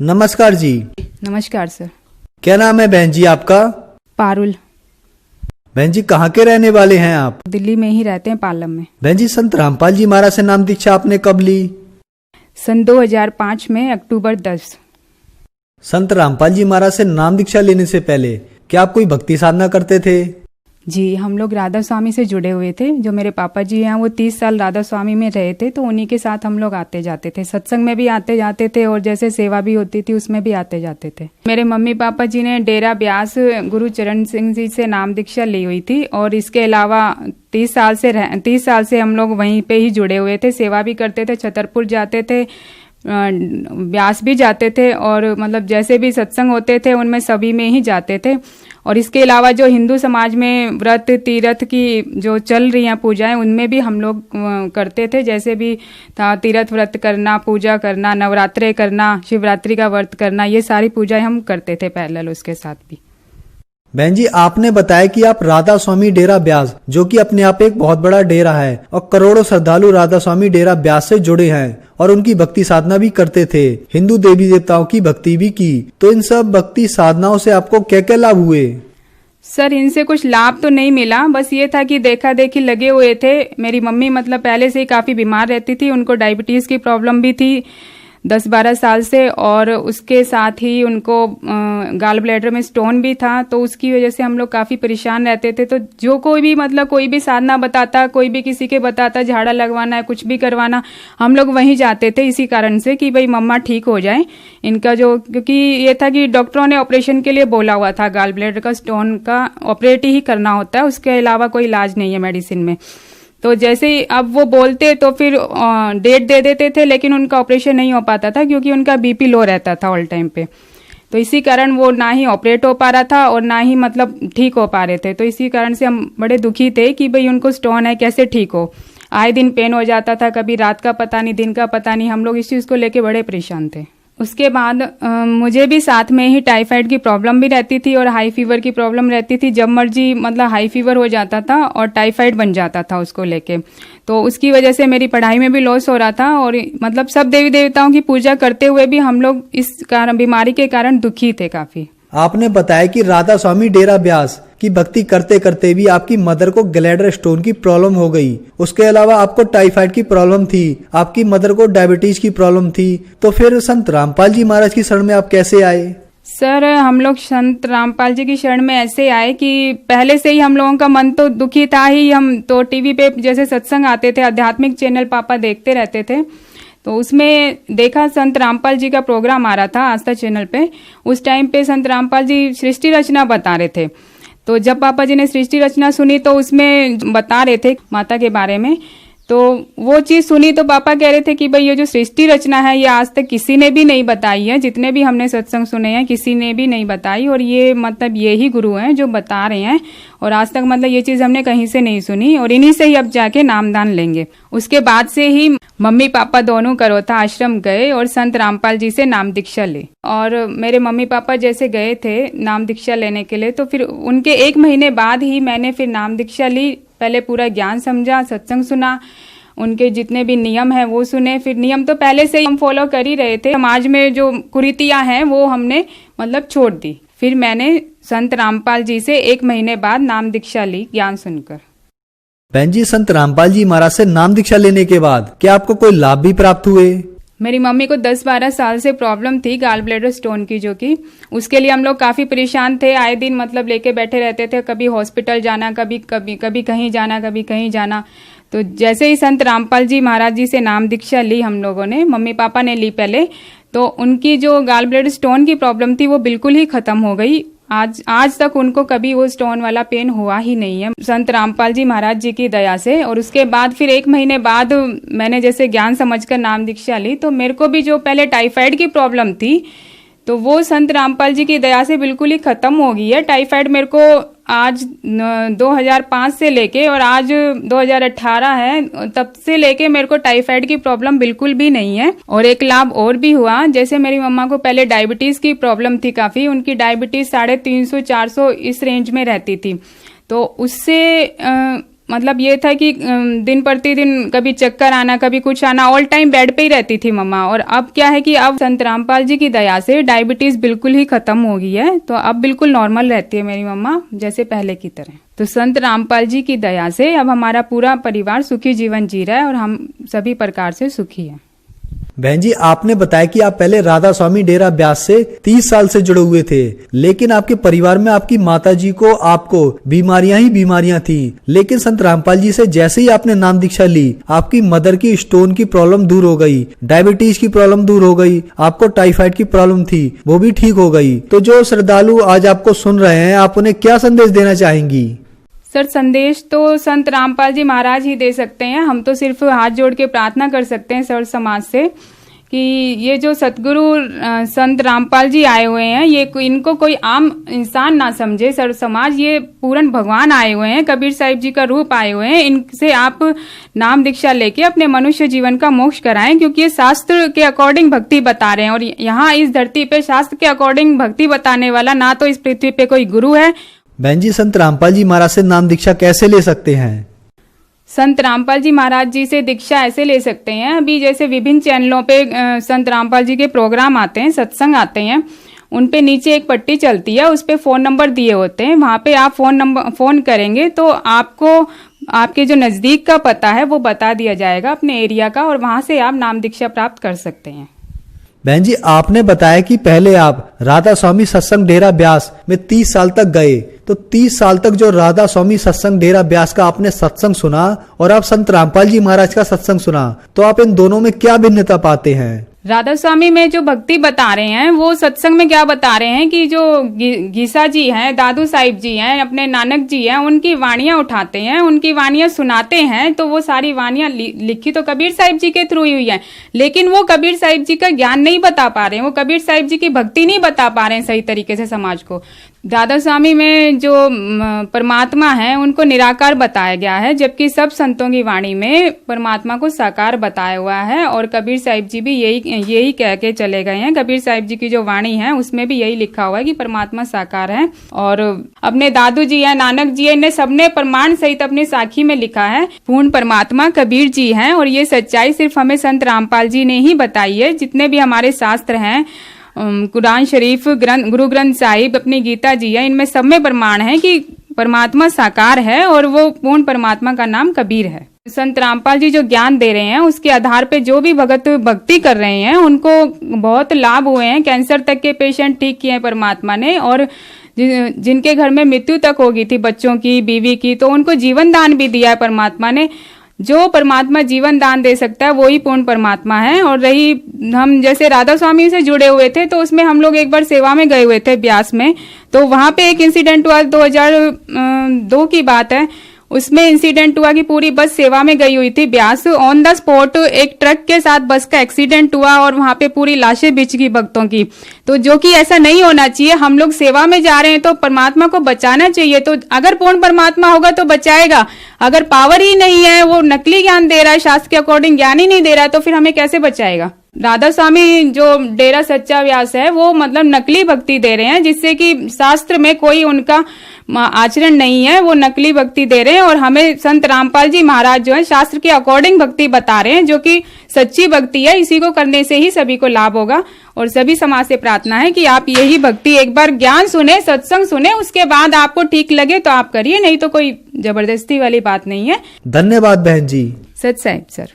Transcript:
नमस्कार जी। नमस्कार सर। क्या नाम है बहन जी आपका? पारुल। बहन जी कहाँ के रहने वाले हैं आप? दिल्ली में ही रहते हैं, पालम में। बहन जी संत रामपाल जी महाराज से नाम दीक्षा आपने कब ली? सन 2005 में अक्टूबर 10। संत रामपाल जी महाराज से नाम दीक्षा लेने से पहले क्या आप कोई भक्ति साधना करते थे? जी, हम लोग राधा स्वामी से जुड़े हुए थे। जो मेरे पापा जी हैं वो 30 साल राधा स्वामी में रहे थे, तो उन्हीं के साथ हम लोग आते जाते थे। सत्संग में भी आते जाते थे और जैसे सेवा भी होती थी उसमें भी आते जाते थे। मेरे मम्मी पापा जी ने डेरा ब्यास गुरु चरण सिंह जी से नाम दीक्षा ली हुई थी और इसके अलावा 30 साल से हम लोग वहीं पे ही जुड़े हुए थे। सेवा भी करते थे, छतरपुर जाते थे, ब्यास भी जाते थे और मतलब जैसे भी सत्संग होते थे उनमें सभी में ही जाते थे। और इसके अलावा जो हिंदू समाज में व्रत तीर्थ की जो चल रही हैं पूजाएं उनमें भी हम लोग करते थे। जैसे भी था तीर्थ व्रत करना, पूजा करना, नवरात्रे करना, शिवरात्रि का व्रत करना, ये सारी पूजाएं हम करते थे पैरेलल उसके साथ भी। बहन जी आपने बताया कि आप राधा स्वामी डेरा ब्यास, जो कि अपने आप एक बहुत बड़ा डेरा है और करोड़ों श्रद्धालु राधा स्वामी डेरा ब्यास से जुड़े हैं और उनकी भक्ति साधना भी करते थे, हिंदू देवी देवताओं की भक्ति भी की। तो इन सब भक्ति साधनाओं से आपको क्या क्या लाभ हुए? सर इनसे कुछ लाभ तो नहीं मिला, बस ये था कि देखा देखी लगे हुए थे। मेरी मम्मी मतलब पहले से ही काफी बीमार रहती थी, उनको डायबिटीज की प्रॉब्लम भी थी 10-12 साल से, और उसके साथ ही उनको गाल ब्लैडर में स्टोन भी था। तो उसकी वजह से हम लोग काफ़ी परेशान रहते थे। तो जो कोई भी साधना बताता, कोई भी किसी के बताता झाड़ा लगवाना है, कुछ भी करवाना, हम लोग वहीं जाते थे इसी कारण से कि भाई मम्मा ठीक हो जाए इनका। जो क्योंकि ये था कि डॉक्टरों ने ऑपरेशन के लिए बोला हुआ था, गाल ब्लैडर का स्टोन का ऑपरेट ही करना होता है, उसके अलावा कोई इलाज नहीं है मेडिसिन में। तो जैसे ही अब वो बोलते तो फिर डेट दे देते थे, लेकिन उनका ऑपरेशन नहीं हो पाता था क्योंकि उनका बीपी लो रहता था ऑल टाइम पे। तो इसी कारण वो ना ही ऑपरेट हो पा रहा था और ना ही मतलब ठीक हो पा रहे थे। तो इसी कारण से हम बड़े दुखी थे कि भाई उनको स्टोन है, कैसे ठीक हो। आए दिन पेन हो जाता था, कभी रात का पता नहीं, दिन का पता नहीं। हम लोग इस चीज़ को लेके बड़े परेशान थे। उसके बाद मुझे भी साथ में ही टाइफाइड की प्रॉब्लम भी रहती थी और हाई फीवर की प्रॉब्लम रहती थी। जब मर्जी मतलब हाई फीवर हो जाता था और टाइफाइड बन जाता था उसको लेके। तो उसकी वजह से मेरी पढ़ाई में भी लॉस हो रहा था और मतलब सब देवी देवताओं की पूजा करते हुए भी हम लोग इस कारण, बीमारी के कारण दुखी थे काफी। आपने बताया कि राधा स्वामी डेरा ब्यास की भक्ति करते करते भी आपकी मदर को ग्लैडर स्टोन की प्रॉब्लम हो गई। उसके अलावा आपको टाइफाइड की प्रॉब्लम थी, आपकी मदर को डायबिटीज की प्रॉब्लम थी। तो फिर संत रामपाल जी महाराज की शरण में आप कैसे आए? सर हम लोग संत रामपाल जी की शरण में ऐसे आए कि पहले से ही हम लोगों का मन तो दुखी था ही। हम तो टीवी पे जैसे सत्संग आते थे, आध्यात्मिक चैनल पापा देखते रहते थे, तो उसमें देखा संत रामपाल जी का प्रोग्राम आ रहा था आस्था चैनल पे। उस टाइम पे संत रामपाल जी सृष्टि रचना बता रहे थे। तो जब पापा जी ने सृष्टि रचना सुनी तो उसमें बता रहे थे माता के बारे में, तो वो चीज़ सुनी तो पापा कह रहे थे कि भाई ये जो सृष्टि रचना है ये आज तक किसी ने भी नहीं बताई है, जितने भी हमने सत्संग सुने हैं किसी ने भी नहीं बताई, और ये मतलब ये ही गुरु हैं जो बता रहे हैं, और आज तक मतलब ये चीज़ हमने कहीं से नहीं सुनी, और इन्हीं से ही अब जाके नामदान लेंगे। उसके बाद से ही मम्मी पापा दोनों करोथा आश्रम गए और संत रामपाल जी से नाम दीक्षा ली। और मेरे मम्मी पापा जैसे गए थे नाम दीक्षा लेने के लिए, तो फिर उनके 1 महीने बाद ही मैंने फिर नाम दीक्षा ली। पहले पूरा ज्ञान समझा, सत्संग सुना, उनके जितने भी नियम हैं वो सुने। फिर नियम तो पहले से ही हम फॉलो कर ही रहे थे, समाज में जो कुरीतियां हैं वो हमने मतलब छोड़ दी। फिर मैंने संत रामपाल जी से 1 महीने बाद नाम दीक्षा ली ज्ञान सुनकर। बहन जी संत रामपाल जी महाराज से नाम दीक्षा लेने के बाद क्या आपको कोई लाभ भी प्राप्त हुए? मेरी मम्मी को 10-12 साल से प्रॉब्लम थी गाल ब्लैडर स्टोन की, जो कि उसके लिए हम लोग काफ़ी परेशान थे। आए दिन मतलब लेके बैठे रहते थे, कभी हॉस्पिटल जाना, कभी कहीं जाना, कभी कहीं जाना। तो जैसे ही संत रामपाल जी महाराज जी से नाम दीक्षा ली हम लोगों ने, मम्मी पापा ने ली पहले, तो उनकी जो गाल ब्लैडर स्टोन की प्रॉब्लम थी वो बिल्कुल ही खत्म हो गई। आज तक उनको कभी वो स्टोन वाला पेन हुआ ही नहीं है संत रामपाल जी महाराज जी की दया से। और उसके बाद फिर 1 महीने बाद मैंने जैसे ज्ञान समझकर नाम दीक्षा ली, तो मेरे को भी जो पहले टाइफाइड की प्रॉब्लम थी तो वो संत रामपाल जी की दया से बिल्कुल ही खत्म हो गई है। टाइफाइड मेरे को आज 2005 से लेके और आज 2018 है, तब से लेके मेरे को टाइफाइड की प्रॉब्लम बिल्कुल भी नहीं है। और एक लाभ और भी हुआ, जैसे मेरी मम्मा को पहले डायबिटीज की प्रॉब्लम थी काफी, उनकी डायबिटीज 350-400 इस रेंज में रहती थी। तो उससे मतलब ये था कि दिन प्रतिदिन कभी चक्कर आना, कभी कुछ आना, ऑल टाइम बेड पे ही रहती थी मम्मा। और अब क्या है कि अब संत रामपाल जी की दया से डायबिटीज बिल्कुल ही खत्म हो गई है, तो अब बिल्कुल नॉर्मल रहती है मेरी मम्मा, जैसे पहले की तरह। तो संत रामपाल जी की दया से अब हमारा पूरा परिवार सुखी जीवन जी रहा है और हम सभी प्रकार से सुखी हैं। बहन जी, आपने बताया कि आप पहले राधा स्वामी डेरा ब्यास से 30 साल से जुड़े हुए थे, लेकिन आपके परिवार में आपकी माता जी को आपको बीमारियां ही बीमारियां थी। लेकिन संत रामपाल जी से जैसे ही आपने नाम दीक्षा ली, आपकी मदर की स्टोन की प्रॉब्लम दूर हो गई, डायबिटीज की प्रॉब्लम दूर हो गई, आपको टाइफाइड की प्रॉब्लम थी वो भी ठीक हो गई। तो जो श्रद्धालु आज आपको सुन रहे हैं, आप उन्हें क्या संदेश देना चाहेंगी? सर, संदेश तो संत रामपाल जी महाराज ही दे सकते हैं। हम तो सिर्फ हाथ जोड़ के प्रार्थना कर सकते हैं सर्व समाज से कि ये जो सतगुरु संत रामपाल जी आए हुए हैं, ये इनको कोई आम इंसान ना समझे सर्व समाज, ये पूर्ण भगवान आए हुए हैं, कबीर साहिब जी का रूप आए हुए हैं। इनसे आप नाम दीक्षा लेके अपने मनुष्य जीवन का मोक्ष कराएं, क्योंकि ये शास्त्र के अकॉर्डिंग भक्ति बता रहे हैं। और यहाँ इस धरती पे शास्त्र के अकॉर्डिंग भक्ति बताने वाला ना तो इस पृथ्वी पे कोई गुरु है। बहन जी, संत रामपाल जी महाराज से नाम दीक्षा कैसे ले सकते हैं? संत रामपाल जी महाराज जी से दीक्षा ऐसे ले सकते हैं, अभी जैसे विभिन्न चैनलों पे संत रामपाल जी के प्रोग्राम आते हैं, सत्संग आते हैं, उन पे नीचे एक पट्टी चलती है, उस पे फोन नंबर दिए होते हैं। वहां पे आप फोन करेंगे तो आपको आपके जो नजदीक का पता है वो बता दिया जाएगा अपने एरिया का, और वहां से आप नाम दीक्षा प्राप्त कर सकते हैं। बहन जी, आपने बताया कि पहले आप राधा स्वामी सत्संग डेरा ब्यास में 30 साल तक गए, तो 30 साल तक जो राधा स्वामी सत्संग डेरा ब्यास का आपने सत्संग सुना और आप संत रामपाल जी महाराज का सत्संग सुना, तो आप इन दोनों में क्या भिन्नता पाते हैं? राधा स्वामी में जो भक्ति बता रहे हैं वो सत्संग में क्या बता रहे हैं कि जो गीसा जी हैं, दादू साहिब जी हैं, अपने नानक जी हैं, उनकी वाणियां उठाते हैं, उनकी वाणियां सुनाते हैं। तो वो सारी वाणियां लिखी तो कबीर साहिब जी के थ्रू ही हुई है, लेकिन वो कबीर साहिब जी का ज्ञान नहीं बता पा रहे हैं, वो कबीर साहिब जी की भक्ति नहीं बता पा रहे हैं सही तरीके से समाज को। दादा स्वामी में जो परमात्मा है उनको निराकार बताया गया है, जबकि सब संतों की वाणी में परमात्मा को साकार बताया हुआ है। और कबीर साहिब जी भी यही कह के चले गए हैं। कबीर साहिब जी की जो वाणी है उसमें भी यही लिखा हुआ है कि परमात्मा साकार है। और अपने दादू जी है, नानक जी है, इन्हें सबने प्रमाण सहित अपनी साखी में लिखा है पूर्ण परमात्मा कबीर जी हैं। और ये सच्चाई सिर्फ हमें संत रामपाल जी ने ही बताई है। जितने भी हमारे शास्त्र हैं, कुरान शरीफ, गुरु ग्रंथ साहिब, अपनी गीता जी है, इनमें सब में प्रमाण है कि परमात्मा साकार है और वो पूर्ण परमात्मा का नाम कबीर है। संत रामपाल जी जो ज्ञान दे रहे हैं उसके आधार पे जो भी भगत भक्ति कर रहे हैं उनको बहुत लाभ हुए हैं। कैंसर तक के पेशेंट ठीक किए हैं परमात्मा ने, और जिनके घर में मृत्यु तक हो गई थी बच्चों की, बीवी की, तो उनको जीवन दान भी दिया है परमात्मा ने। जो परमात्मा जीवन दान दे सकता है वो ही पूर्ण परमात्मा है। और रही हम जैसे राधा स्वामी से जुड़े हुए थे, तो उसमें हम लोग एक बार सेवा में गए हुए थे ब्यास में, तो वहां पे एक इंसिडेंट हुआ, 2002 की बात है। उसमें इंसिडेंट हुआ कि पूरी बस सेवा में गई हुई थी ब्यास, ऑन द स्पॉट एक ट्रक के साथ बस का एक्सीडेंट हुआ और वहां पे पूरी लाशें बिछ गई भक्तों की। तो जो कि ऐसा नहीं होना चाहिए। हम लोग सेवा में जा रहे हैं तो परमात्मा को बचाना चाहिए। तो अगर पूर्ण परमात्मा होगा तो बचाएगा, अगर पावर ही नहीं है, वो नकली ज्ञान दे रहा है, शास्त्र के अकॉर्डिंग ज्ञान ही नहीं दे रहा है, तो फिर हमें कैसे बचाएगा। राधा स्वामी जो डेरा सच्चा व्यास है वो मतलब नकली भक्ति दे रहे हैं, जिससे कि शास्त्र में कोई उनका आचरण नहीं है, वो नकली भक्ति दे रहे हैं। और हमें संत रामपाल जी महाराज जो है शास्त्र के अकॉर्डिंग भक्ति बता रहे हैं, जो कि सच्ची भक्ति है। इसी को करने से ही सभी को लाभ होगा। और सभी समाज से प्रार्थना है कि आप यही भक्ति एक बार ज्ञान सुने, सत्संग सुने, उसके बाद आपको ठीक लगे तो आप करिए, नहीं तो कोई जबरदस्ती वाली बात नहीं है। धन्यवाद बहन जी। सत साहिब सर।